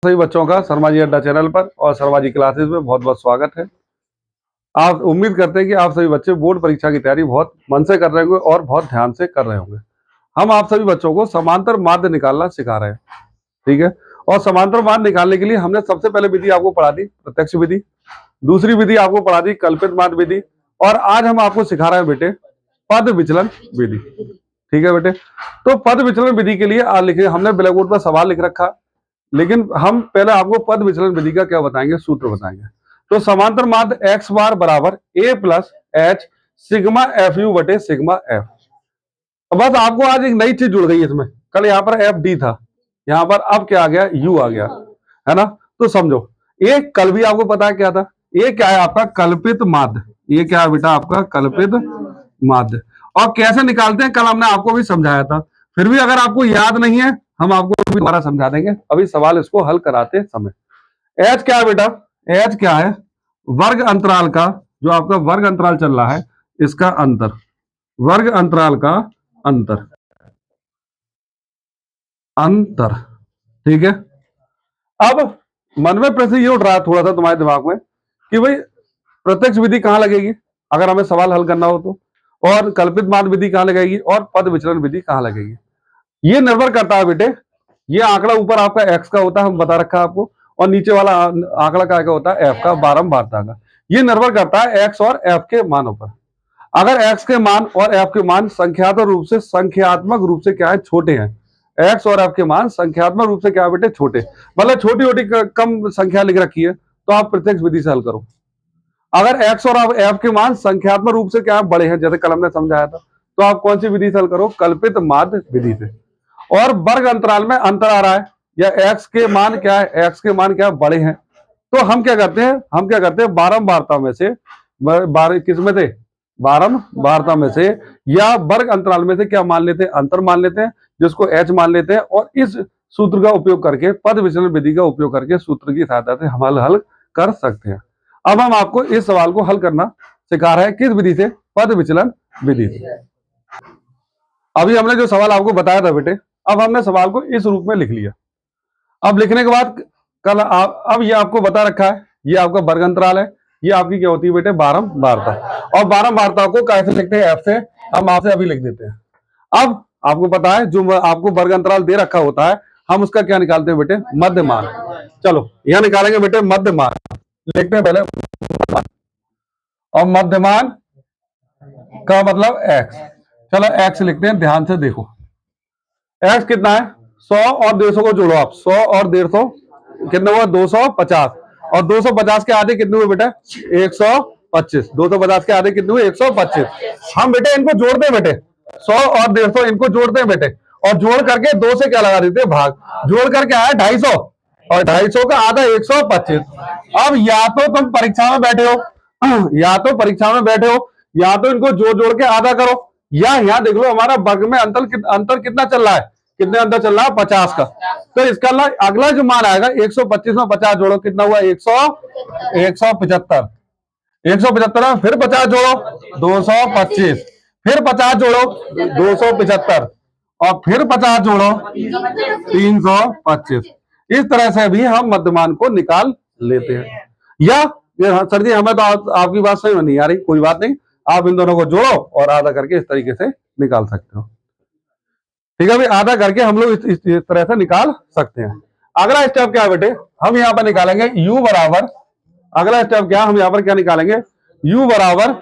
सभी बच्चों का शर्मा जी अड्डा चैनल पर और शर्मा जी क्लासेस में बहुत बहुत स्वागत है। आप उम्मीद करते हैं कि आप सभी बच्चे बोर्ड परीक्षा की तैयारी बहुत मन से कर रहे होंगे और बहुत ध्यान से कर रहे होंगे। हम आप सभी बच्चों को समांतर माध्य निकालना सिखा रहे हैं, ठीक है। और समांतर माध्य निकालने के लिए हमने सबसे पहले विधि आपको पढ़ा दी प्रत्यक्ष विधि, दूसरी विधि आपको पढ़ा दी कल्पित माध्य विधि, और आज हम आपको सिखा रहे हैं बेटे पद विचलन विधि, ठीक है बेटे। तो पद विचलन विधि के लिए आज लिखे हमने ब्लैक बोर्ड पर सवाल लिख रखा, लेकिन हम पहले आपको पद विचलन विधि का क्या बताएंगे, सूत्र बताएंगे। तो समांतर माध्य एक्स बार बराबर A plus H sigma F U बटे सिग्मा एफ। बस आपको आज एक नई चीज जुड़ गई इसमें, कल यहाँ पर एफ डी था, यहाँ पर अब क्या आ गया, यू आ गया, है ना। तो समझो, एक कल भी आपको पता है क्या था, ये क्या है आपका कल्पित माध्य, ये क्या है बेटा आपका कल्पित माध्य। और कैसे निकालते हैं कल हमने आपको भी समझाया था, फिर भी अगर आपको याद नहीं है हम आपको दोबारा समझा देंगे अभी सवाल इसको हल कराते समय। एच क्या है बेटा, एच क्या है, वर्ग अंतराल का, जो आपका वर्ग अंतराल चल रहा है इसका अंतर, वर्ग अंतराल का अंतर, अंतर, ठीक है। अब मन में प्रश्न ये उठ रहा है थोड़ा सा तुम्हारे दिमाग में कि भाई प्रत्यक्ष विधि कहां लगेगी अगर हमें सवाल हल करना हो तो, और कल्पित माध्य विधि कहां लगेगी, और पद विचलन विधि कहां लगेगी। ये निर्भर करता है बेटे, ये आंकड़ा ऊपर आपका एक्स का होता है, हम बता रखा है आपको, और नीचे वाला आंकड़ा क्या होता है, एफ का, बारंबारता का। ये निर्भर करता है एक्स और एफ के मानों पर। अगर एक्स के मान और एफ के मान संख्यात्मक रूप से क्या है, छोटे हैं, एक्स और एफ के मान संख्यात्मक रूप से क्या है बेटे, छोटे, मतलब छोटी छोटी कम संख्या लिख रखी है, तो आप प्रत्यक्ष विधि से हल करो। अगर एक्स और एफ के मान संख्यात्मक रूप से क्या है, बड़े हैं, जैसे कल हमने समझाया था, तो आप कौन सी विधि से हल करो, कल्पित माध्य विधि से। और वर्ग अंतराल में अंतर आ रहा है, या एक्स के मान क्या है, एक्स के मान क्या है, बड़े हैं, तो हम क्या करते हैं, बारंबारता में से, किस में से, बारंबारता में से या वर्ग अंतराल में से क्या मान लेते हैं, अंतर मान लेते हैं, जिसको एच मान लेते हैं, और इस सूत्र का उपयोग करके, पद विचलन विधि का उपयोग करके, सूत्र की सहायता से हम हल कर सकते हैं। अब हम आपको इस सवाल को हल करना सिखा रहे हैं, किस विधि से, पद विचलन विधि से। अभी हमने जो सवाल आपको बताया था बेटे, अब हमने सवाल को इस रूप में लिख लिया। अब लिखने के बाद कल अब ये आपको बता रखा है, ये आपका वर्ग अंतराल है, ये आपकी क्या होती है बेटे, बारंबारता, और बारंबारता को कैसे लिखते हैं, एफ से, हम आपसे अभी लिख देते हैं। अब आपको पता है जो आपको वर्ग अंतराल दे रखा होता है, हम उसका क्या निकालते हैं बेटे, मध्यमान। चलो यहां निकालेंगे बेटे मध्यमान, लिखते हैं पहले, और मध्यमान का मतलब एक्स। चलो एक्स लिखते हैं, ध्यान से देखो, एक्स कितना है, 100 और 150 को जोड़ो आप, 100 और 150 कितने हुआ, 250, और 250 के आधे कितने हुए बेटा, 125, 250 के आधे कितने हुए, 125। हम बेटे इनको जोड़ते हैं बेटे, 100 और 150 इनको जोड़ते हैं बेटे, और जोड़ करके 2 से क्या लगा देते हैं, भाग, जोड़ करके आया 250, और 250 का आधा 125। अब या तो तुम परीक्षा में बैठे हो, या तो परीक्षा में बैठे हो, या तो इनको जोड़ जोड़ के आधा करो, या यहाँ देख लो हमारा वर्ग में अंतर कितना चल रहा है, कितने अंतर चल रहा है, 50 का। तो इसका अगला जो मान आएगा 125 में 50 जोड़ो, कितना हुआ, 175, 175 में फिर 50 जोड़ो, 225, फिर 50 जोड़ो, 275, और फिर 50 जोड़ो, 325। इस तरह से भी हम मध्यमान को निकाल लेते हैं। या सर जी हमें तो आपकी बात समझ में नहीं आ रही, कोई बात नहीं, आप इन दोनों को जोड़ो और आधा करके इस तरीके से निकाल सकते हो, ठीक है भाई, आधा करके हम लोग इस तरह से निकाल सकते हैं। अगला स्टेप क्या है बेटे, हम यहां पर निकालेंगे u बराबर, अगला स्टेप क्या, हम यहां पर क्या निकालेंगे, u बराबर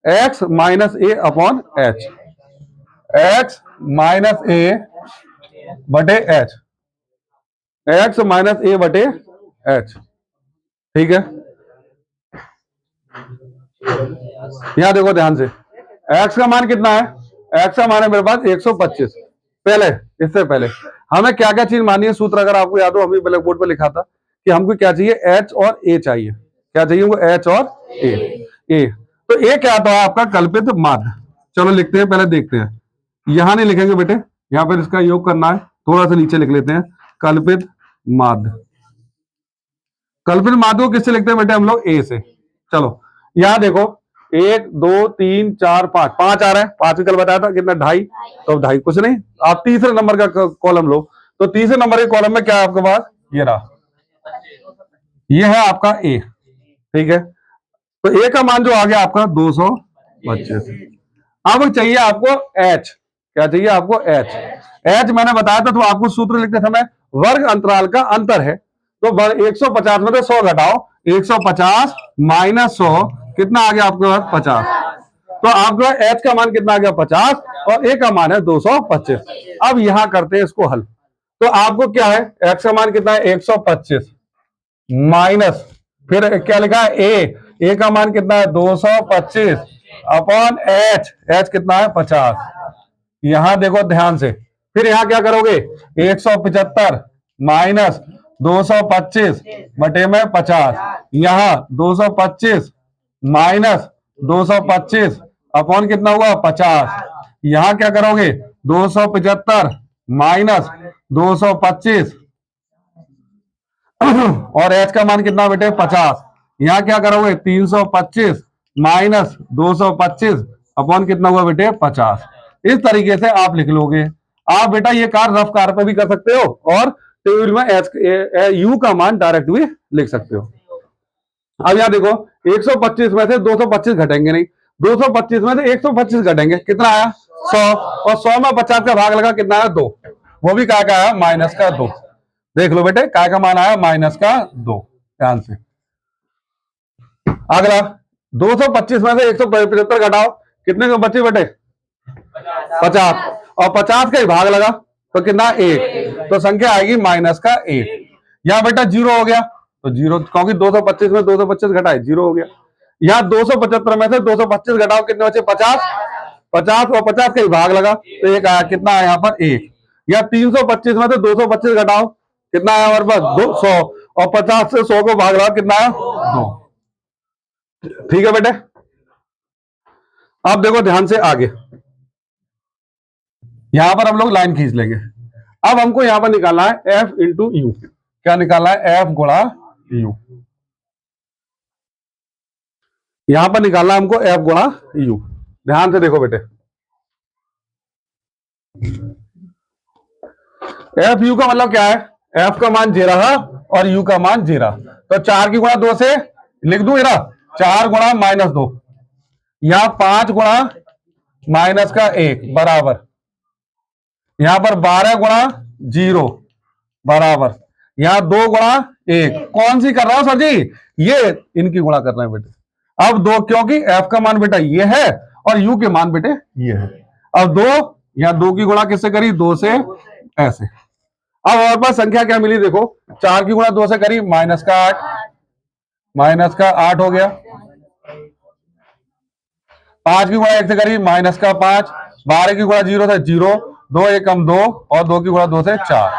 x माइनस ए अपॉन एच, एक्स माइनस ए बटे एच, एक्स माइनस ए बटे एच, ठीक है। यहां देखो ध्यान से, x का मान कितना है, x का मान है मेरे पास 125। पहले, इससे पहले हमें क्या क्या चीज मानी है, सूत्र अगर आपको याद हो, हमें ब्लैक बोर्ड पे लिखा था कि हमको क्या चाहिए, h और a चाहिए, क्या चाहिए वो, h और a। तो a क्या आता है आपका कल्पित माध्य। चलो लिखते हैं, पहले देखते हैं, यहां नहीं लिखेंगे बेटे, यहां पर इसका योग करना है, थोड़ा सा नीचे लिख लेते हैं, कल्पित माध्य। कल्पित माध्य को किससे लिखते हैं बेटे हम लोग, a से। चलो यहां देखो, 1 2 3 4 5, 5 आ रहा है, 5 कल बताया था कितना, 2.5, तो 2.5 कुछ नहीं, आप तीसरे नंबर का कॉलम लो, तो तीसरे नंबर के कॉलम में क्या है आपके पास, ये रहा, ये है आपका ए। ठीक है, तो ए का मान जो आ गया आपका 225। अब चाहिए आपको एच। क्या चाहिए आपको? एच। एच मैंने बताया था, तो आपको सूत्र लिखते समय वर्ग अंतराल का अंतर है, तो 150 में से 100 घटाओ, 150 माइनस 100 कितना आ गया आपके पास? 50। तो आपका एच का मान कितना आ गया? 50, और ए का मान है 225। अब यहां करते हैं इसको हल। तो आपको क्या है? एक्स का मान कितना है? 125 माइनस, फिर क्या लिखा है? ए का मान कितना है? 225 अपॉन एच। एच कितना है? 50। यहां देखो ध्यान से, फिर यहां क्या करोगे? 175 माइनस 225 बटे में 50, यहां 225 माइनस 225 अपॉन कितना हुआ? 50। यहां क्या करोगे? 275 माइनस 225 और एच का मान कितना बेटे? 50। यहां क्या करोगे? 325 माइनस 225 अपॉन कितना हुआ बेटे? 50। इस तरीके से आप लिख लोगे। आप बेटा ये कार्य रफ कार्य पे भी कर सकते हो, और टेबल में एच यू का मान डायरेक्ट भी लिख सकते हो। अब यहां देखो, 125 में से 225 घटेंगे नहीं, 225 में से 125 घटेंगे, कितना आया? 100। और 100 में 50 का भाग लगा, कितना आया? 2। वो भी क्या आया? माइनस का 2। देख लो बेटे, काय का मान आया? माइनस का 2। ध्यान से। अगला 225 में से 175 घटाओ, कितने को बचे बेटे? 50। और 50 का ही भाग लगा, तो कितना? 1। तो संख्या आएगी माइनस का 1। यहां बेटा जीरो हो गया, तो जीरो, क्योंकि 225 में 225 घटाए, जीरो हो गया। यहां 275 में से 225 घटाओ, कितने बचे? 50। 50 और 50 का ही भाग लगा, तो एक आया, कितना आया यहाँ पर? 1। या 325 में से 225 घटाओ, कितना आया हमारे पास? 200। और 50 से 100 को भाग लगा, कितना आया? 2। ठीक है बेटे, अब देखो ध्यान से आगे, यहां पर हम लोग लाइन खींच लेंगे। अब हमको यहां पर निकालना है एफ इंटू यू। क्या निकालना है? एफ गुणा यू। यहां पर निकालना है हमको एफ गुणा यू। ध्यान से देखो बेटे, एफ यू का मतलब क्या है? एफ का मान 0 रहा और यू का मान 0। तो 4 की गुणा 2 से लिख दू, 4 गुणा माइनस 2, यहां 5 गुणा माइनस का 1 बराबर, यहां पर 12 गुणा 0 बराबर, यहां 2 गुणा 1। कौन सी कर रहा हूं सर जी? ये इनकी गुणा कर रहे हैं बेटे। अब 2, क्योंकि एफ का मान बेटा ये है और यू के मान बेटे ये है। अब 2, यहां 2 की गुणा किससे करी? 2 से, ऐसे। अब हमारे पास संख्या क्या मिली? देखो, 4 की गुणा 2 से करी, माइनस का 8, माइनस का 8 हो गया। 5 की गुणा 1 से करी, माइनस का 5। 12 की गुणा 0 से 0, 2 1 कम 2, और 2 की गुणा 2 से 4।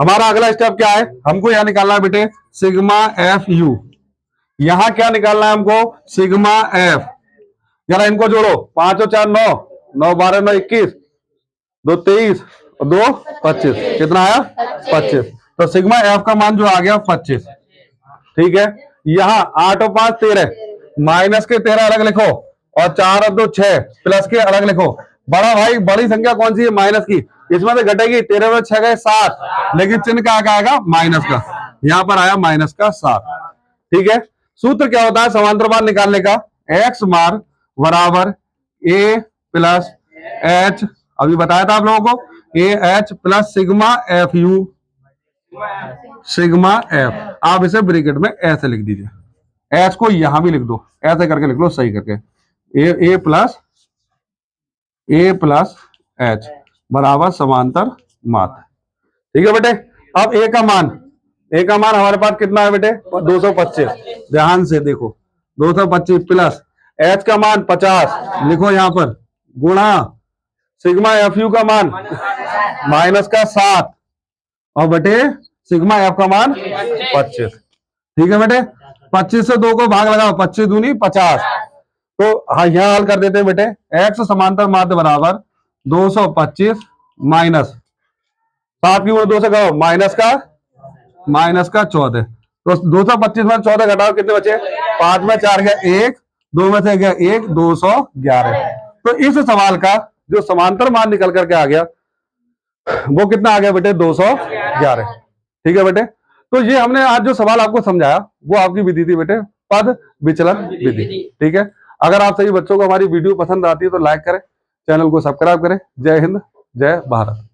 हमारा अगला स्टेप क्या है? हमको यहां निकालना है बेटे सिग्मा एफ यू। यहां क्या निकालना है हमको? Sigma F. जरा इनको जोड़ो, 5 और 4 9, 9 12 9 21, 2 23 और 2 25, कितना आया? 25। तो सिग्मा एफ का मान जो आ गया 25। ठीक है, यहां 8 और 5 13, माइनस के 13 अलग लिखो, और 4 और 2 6, प्लस के अलग लिखो। बड़ा भाई, बड़ी संख्या कौन सी है? माइनस की, इसमें से घटेगी। 13 में 6 गए 7, लेकिन चिन्ह का आएगा माइनस का, यहां पर आया माइनस का 7। ठीक है, सूत्र क्या होता है समांतर मान निकालने का? एक्स बार बराबर ए प्लस एच, अभी बताया था आप लोगों को, A H plus sigma F you. Sigma F आप इसे ब्रैकेट में ऐसे लिख दीजिए, एच को यहां भी लिख दो, ऐसे करके लिख लो सही करके, ए प्लस एच बराबर समांतर मात्र। ठीक है बेटे, अब ए का मान, हमारे पास कितना है बेटे? 225। ध्यान से देखो, 225 प्लस एच का मान 50 लिखो यहां पर, गुणा सिग्मा एफ यू का मान माइनस का 7, और बेटे सिग्मा एफ का मान 25। ठीक है बेटे, 25 से 2 को भाग लगाओ, 25 दूनी 50। तो हाँ, यहां हल कर देते हैं बेटे, एक्स समांतर माध्य बराबर 225 माइनस 7 की 2 से कहो, माइनस का 14। तो 225 में 14 घटाओ, कितने बचे? 5 में 4 गया 1, 2 में से गया 1, 211। तो इस सवाल का जो समांतर मान निकल करके आ गया, वो कितना आ गया बेटे? 211। ठीक है बेटे, तो ये हमने आज जो सवाल आपको समझाया वो आपकी विधि थी बेटे, पद विचलन विधि। ठीक है, अगर आप सभी बच्चों को हमारी वीडियो पसंद आती है तो लाइक करें, चैनल को सब्सक्राइब करें। जय हिंद, जय भारत।